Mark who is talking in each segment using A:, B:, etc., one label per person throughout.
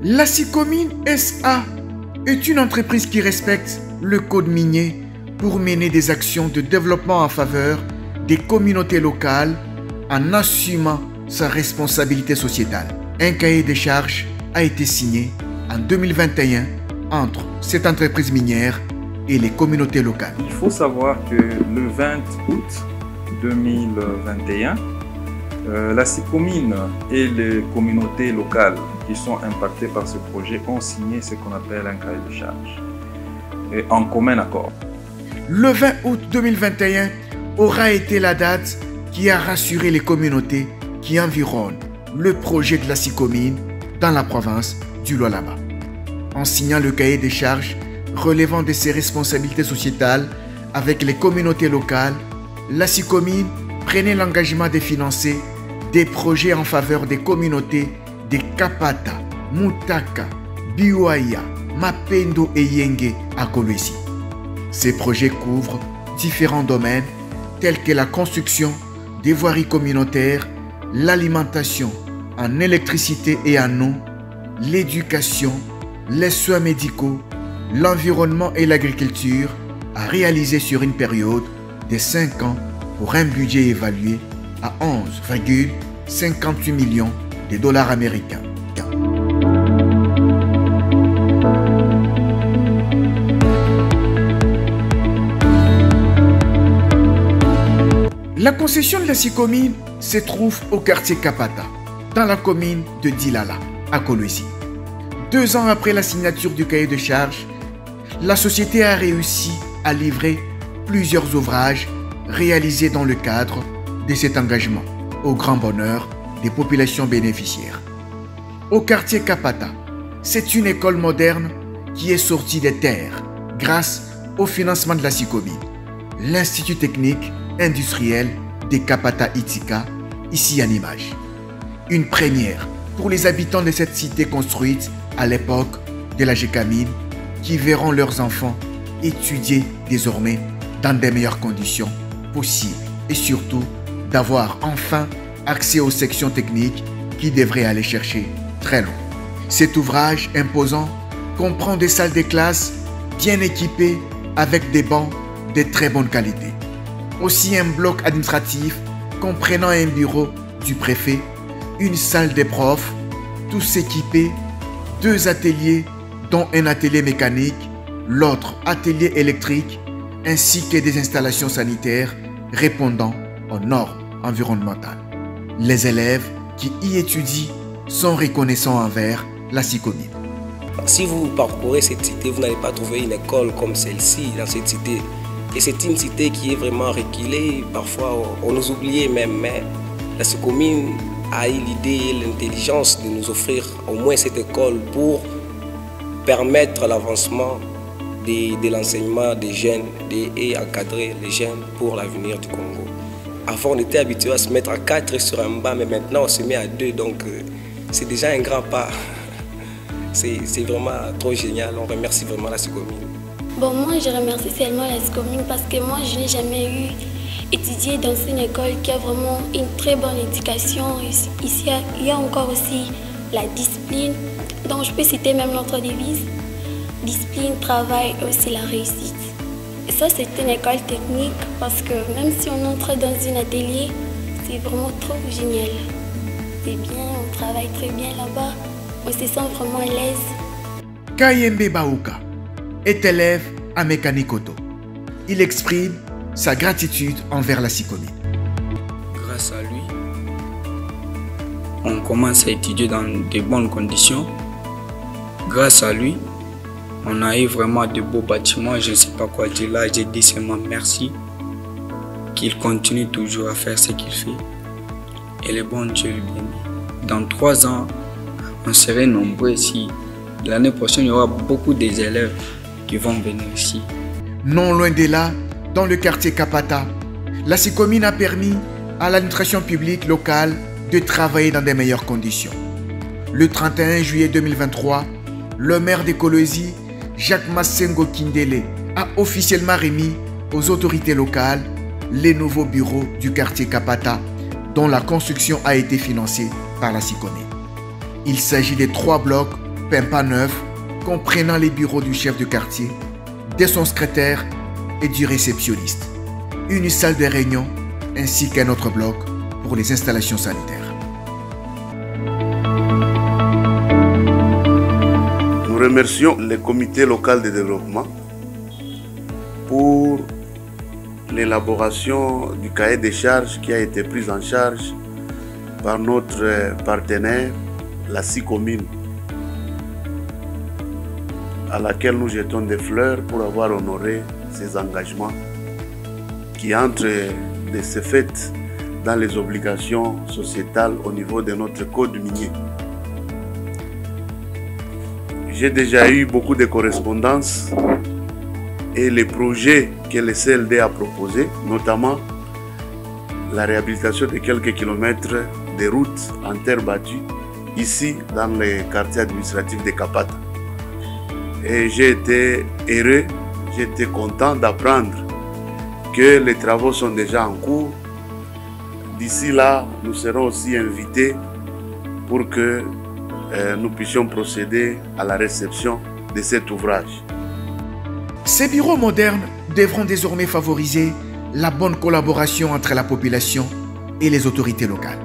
A: La Sicomine SA est une entreprise qui respecte le code minier pour mener des actions de développement en faveur des communautés locales en assumant sa responsabilité sociétale. Un cahier des charges a été signé en 2021 entre cette entreprise minière et les communautés locales.
B: Il faut savoir que le 20 août 2021, la Sicomine et les communautés locales qui sont impactées par ce projet ont signé ce qu'on appelle un cahier de charges en commun accord.
A: Le 20 août 2021 aura été la date qui a rassuré les communautés qui environnent le projet de la Sicomine dans la province du Lualaba. En signant le cahier des charges relevant de ses responsabilités sociétales avec les communautés locales, la Sicomine prenait l'engagement de financer des projets en faveur des communautés de Kapata, Mutaka, Biwaya, Mapendo et Yenge à Kolwezi. Ces projets couvrent différents domaines tels que la construction des voiries communautaires, l'alimentation en électricité et en eau, l'éducation, les soins médicaux, l'environnement et l'agriculture, à réaliser sur une période de 5 ans pour un budget évalué à 11,58 millions de dollars américains. La concession de la Sicomine se trouve au quartier Kapata, dans la commune de Dilala, à Kolwezi. 2 ans après la signature du cahier de charges, la société a réussi à livrer plusieurs ouvrages réalisés dans le cadre de cet engagement, au grand bonheur des populations bénéficiaires. Au quartier Kapata, c'est une école moderne qui est sortie des terres grâce au financement de la Sicomine. L'Institut technique industriel des Kapata Itika, ici en image. Une première pour les habitants de cette cité construite à l'époque de la Gécamine qui verront leurs enfants étudier désormais dans des meilleures conditions possibles et surtout d'avoir enfin accès aux sections techniques qui devraient aller chercher très loin. Cet ouvrage imposant comprend des salles de classe bien équipées avec des bancs de très bonne qualité. Aussi un bloc administratif comprenant un bureau du préfet, une salle des profs, tous équipés, 2 ateliers dont un atelier mécanique, l'autre atelier électrique, ainsi que des installations sanitaires répondant aux normes environnementales. Les élèves qui y étudient sont reconnaissants envers la Sicomine.
C: Si vous parcourez cette cité, vous n'allez pas trouver une école comme celle-ci dans cette cité. Et c'est une cité qui est vraiment reculée. Parfois, on nous oubliait même, mais la Sicomine a eu l'idée et l'intelligence de nous offrir au moins cette école pour permettre l'avancement de l'enseignement des jeunes et encadrer les jeunes pour l'avenir du Congo. Avant, on était habitué à se mettre à 4 sur un banc, mais maintenant on se met à 2, donc c'est déjà un grand pas. C'est vraiment trop génial, on remercie vraiment la Sicomine.
D: Bon, moi je remercie seulement la Sicomine parce que moi je n'ai jamais étudié dans une école qui a vraiment une très bonne éducation. Ici, il y a encore aussi la discipline, donc je peux citer même notre devise, discipline, travail et aussi la réussite. Et ça c'est une école technique parce que même si on entre dans un atelier, c'est vraiment trop génial. C'est bien, on travaille très bien là-bas, on se sent vraiment à l'aise.
A: Kayembe Baouka est élève à mécanique auto. Il exprime sa gratitude envers la Sicomine.
E: Grâce à lui, on commence à étudier dans de bonnes conditions. Grâce à lui, on a eu vraiment de beaux bâtiments. Je ne sais pas quoi dire là, j'ai dit seulement merci. Qu'il continue toujours à faire ce qu'il fait. Et le bon Dieu lui bénit. Dans 3 ans, on serait nombreux ici. L'année prochaine, il y aura beaucoup des élèves qui vont venir ici.
A: Non loin de là, dans le quartier Kapata, la Sicomine a permis à l'administration publique locale de travailler dans de meilleures conditions. Le 31 juillet 2023, le maire de Kolwezi, Jacques Massengo Kindele, a officiellement remis aux autorités locales les nouveaux bureaux du quartier Kapata dont la construction a été financée par la Sicomine. Il s'agit des 3 blocs Pempa 9 comprenant les bureaux du chef de quartier, de son secrétaire et du réceptionniste. Une salle de réunion ainsi qu'un autre bloc pour les installations sanitaires.
F: Nous remercions le comité local de développement pour l'élaboration du cahier des charges qui a été pris en charge par notre partenaire, la SICOMIN, à laquelle nous jetons des fleurs pour avoir honoré ces engagements qui entrent de ce fait dans les obligations sociétales au niveau de notre code minier. J'ai déjà eu beaucoup de correspondances et les projets que le CLD a proposés, notamment la réhabilitation de quelques kilomètres de routes en terre battue, ici dans le quartier administratif de Kapata. Et j'ai été heureux, j'étais content d'apprendre que les travaux sont déjà en cours. D'ici là, nous serons aussi invités pour que nous puissions procéder à la réception de cet ouvrage.
A: Ces bureaux modernes devront désormais favoriser la bonne collaboration entre la population et les autorités locales.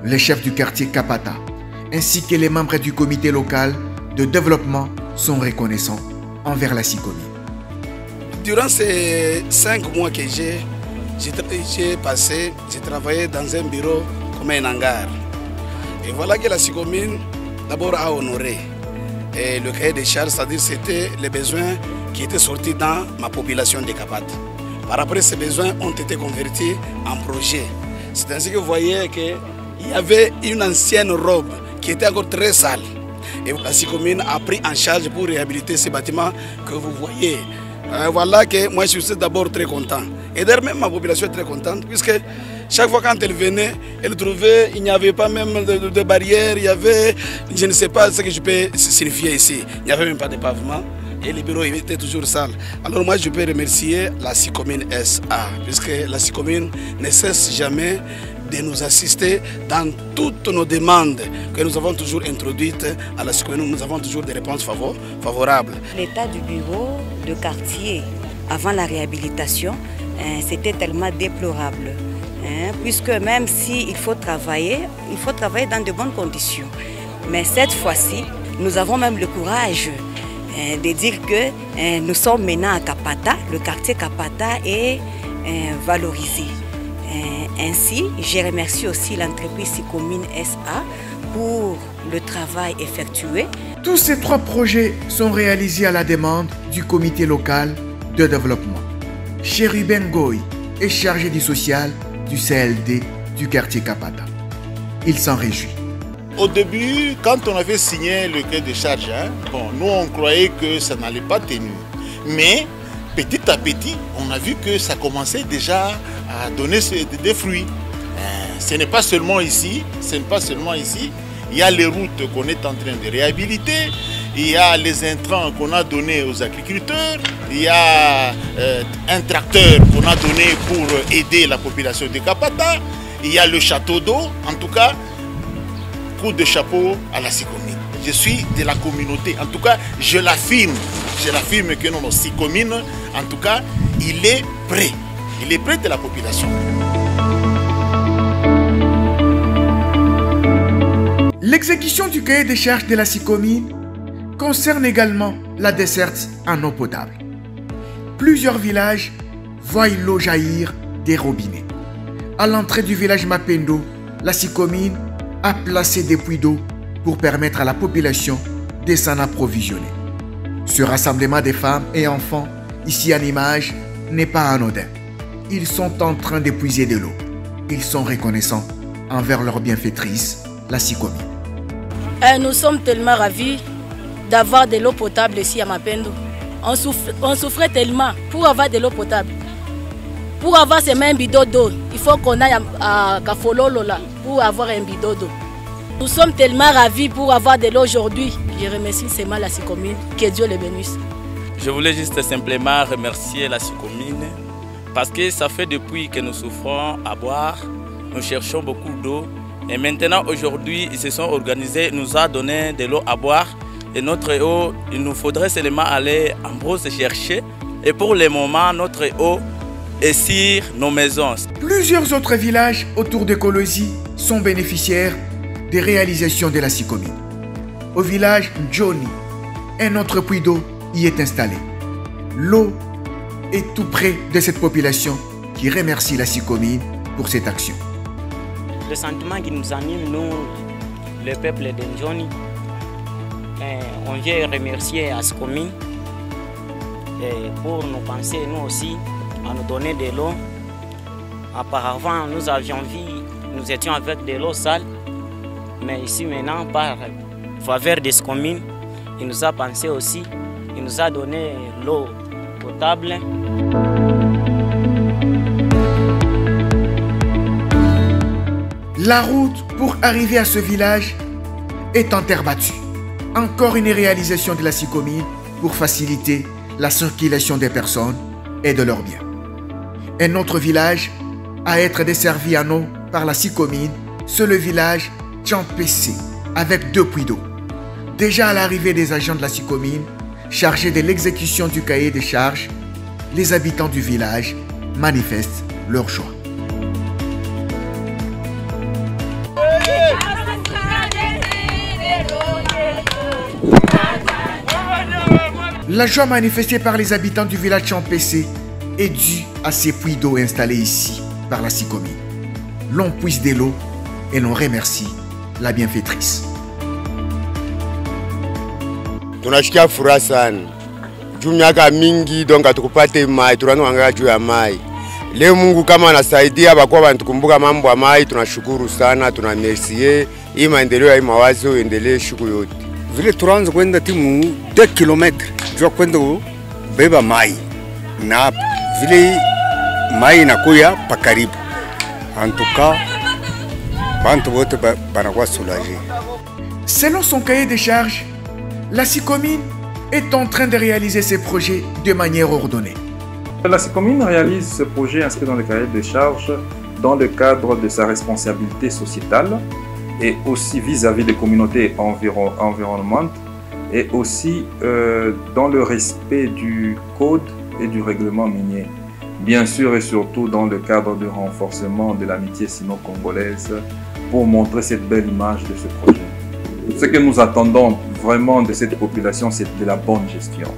A: Les chefs du quartier Kapata ainsi que les membres du comité local de développement sont reconnaissants envers la SICOMIN.
G: Durant ces 5 mois que j'ai passé, j'ai travaillé dans un bureau comme un hangar. Et voilà que la SICOMIN d'abord a honoré le cahier des charges, c'est-à-dire c'était les besoins qui étaient sortis dans ma population de Kapata. Par après, ces besoins ont été convertis en projets. C'est ainsi que vous voyez qu'il y avait une ancienne robe qui était encore très sale. Et la SICOMIN a pris en charge pour réhabiliter ces bâtiments que vous voyez. Voilà que moi je suis d'abord très content. Et d'ailleurs même ma population est très contente puisque chaque fois quand elle venait, elle trouvait il n'y avait pas même de barrières, il y avait, je ne sais pas ce que je peux signifier ici, il n'y avait même pas de pavement et les bureaux étaient toujours sales. Alors moi je peux remercier la SICOMIN SA puisque la SICOMIN ne cesse jamais de nous assister dans toutes nos demandes que nous avons toujours introduites à la SICOMIN. Nous avons toujours des réponses favorables.
H: L'état du bureau de quartier avant la réhabilitation, c'était tellement déplorable. Puisque même s'il faut travailler dans de bonnes conditions. Mais cette fois-ci, nous avons même le courage de dire que nous sommes maintenant à Kapata, le quartier Kapata est valorisé. Ainsi, je remercie aussi l'entreprise SICOMIN SA pour le travail effectué.
A: Tous ces 3 projets sont réalisés à la demande du comité local de développement. Chérubin Goy est chargé du social du CLD du quartier Kapata. Il s'en réjouit.
I: Au début, quand on avait signé le cahier de charge, nous on croyait que ça n'allait pas tenir. Mais petit à petit, on a vu que ça commençait déjà à donner des fruits. Ce n'est pas seulement ici, il y a les routes qu'on est en train de réhabiliter, il y a les intrants qu'on a donnés aux agriculteurs, il y a un tracteur qu'on a donné pour aider la population de Kapata, il y a le château d'eau. En tout cas, coup de chapeau à la SICOMIN. Je suis de la communauté, en tout cas je l'affirme que notre SICOMIN, en tout cas, il est près de la population.
A: L'exécution du cahier des charges de la SICOMIN concerne également la desserte en eau potable. Plusieurs villages voient l'eau jaillir des robinets. À l'entrée du village Mapendo, la SICOMIN a placé des puits d'eau pour permettre à la population de s'en approvisionner. Ce rassemblement des femmes et enfants, ici en image, n'est pas anodin. Ils sont en train d'épuiser de l'eau. Ils sont reconnaissants envers leur bienfaitrice, la SICOMIN.
J: Nous sommes tellement ravis d'avoir de l'eau potable ici à Mapendo. On souffrait tellement pour avoir de l'eau potable. Pour avoir ces mêmes bidons d'eau, il faut qu'on aille à Kafololo là pour avoir un bidon d'eau. Nous sommes tellement ravis pour avoir de l'eau aujourd'hui. Je remercie seulement la SICOMIN, que Dieu les bénisse.
K: Je voulais juste simplement remercier la SICOMIN parce que ça fait depuis que nous souffrons à boire, nous cherchons beaucoup d'eau Et maintenant, aujourd'hui, ils se sont organisés, nous a donné de l'eau à boire. Et notre eau, il nous faudrait seulement aller en brousse chercher. Et pour le moment, notre eau est sur nos maisons.
A: Plusieurs autres villages autour de Kolosi sont bénéficiaires des réalisations de la SICOMIN. Au village Johnny, un autre puits d'eau y est installé. L'eau est tout près de cette population qui remercie la SICOMIN pour cette action.
L: Le sentiment qui nous anime, nous, le peuple de Johnny, on vient remercier la SICOMIN pour nous penser, nous aussi, à nous donner de l'eau. Auparavant, nous avions vu, nous étions avec de l'eau sale, mais ici maintenant, par faveur de SICOMIN, il nous a pensé aussi, il nous a donné l'eau potable.
A: La route pour arriver à ce village est en terre battue. Encore une réalisation de la SICOMIN pour faciliter la circulation des personnes et de leurs biens. Un autre village à être desservi en eau par la SICOMIN, c'est le village Tchampessé, avec 2 puits d'eau. Déjà à l'arrivée des agents de la SICOMIN, chargés de l'exécution du cahier des charges, les habitants du village manifestent leur joie. La joie manifestée par les habitants du village Tchampessé est due à ces puits d'eau installés ici par la SICOMIN. L'on puise de l'eau et l'on remercie la bienfaitrice.
M: Tunashikia furaha sana juu miaka mingi donc atukupate mai, tunaangalia juu ya mai. Leo Mungu kama anasaidia bakuwa banatukumbuka mambo ya mai, tunashukuru sana, tunamercier. Hii maendeleo ya mawazo endelee siku yote.
N: Vile tunaanza kwenda timu 2 km jua kwenda beba mai na vile mai inakuya pa karibu. En tout cas, bantu wote banakuwa soulagés.
A: Selon son cahier des charges, la SICOMIN est en train de réaliser ses projets de manière ordonnée.
B: La SICOMIN réalise ce projet inscrit dans le cahier des charges dans le cadre de sa responsabilité sociétale et aussi vis-à-vis des communautés environnantes et aussi dans le respect du code et du règlement minier. Bien sûr et surtout dans le cadre du renforcement de l'amitié sino-congolaise pour montrer cette belle image de ce projet. Ce que nous attendons vraiment de cette population, c'est de la bonne gestion.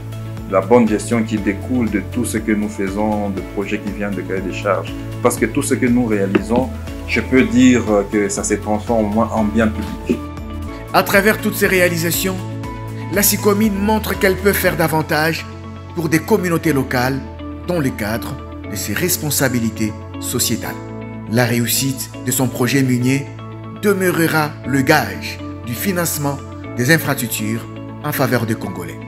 B: La bonne gestion qui découle de tout ce que nous faisons, de projets qui viennent de cahier des charges. Parce que tout ce que nous réalisons, je peux dire que ça se transforme au moins en bien public.
A: À travers toutes ces réalisations, la SICOMIN montre qu'elle peut faire davantage pour des communautés locales dans le cadre de ses responsabilités sociétales. La réussite de son projet minier demeurera le gage du financement des infrastructures en faveur des Congolais.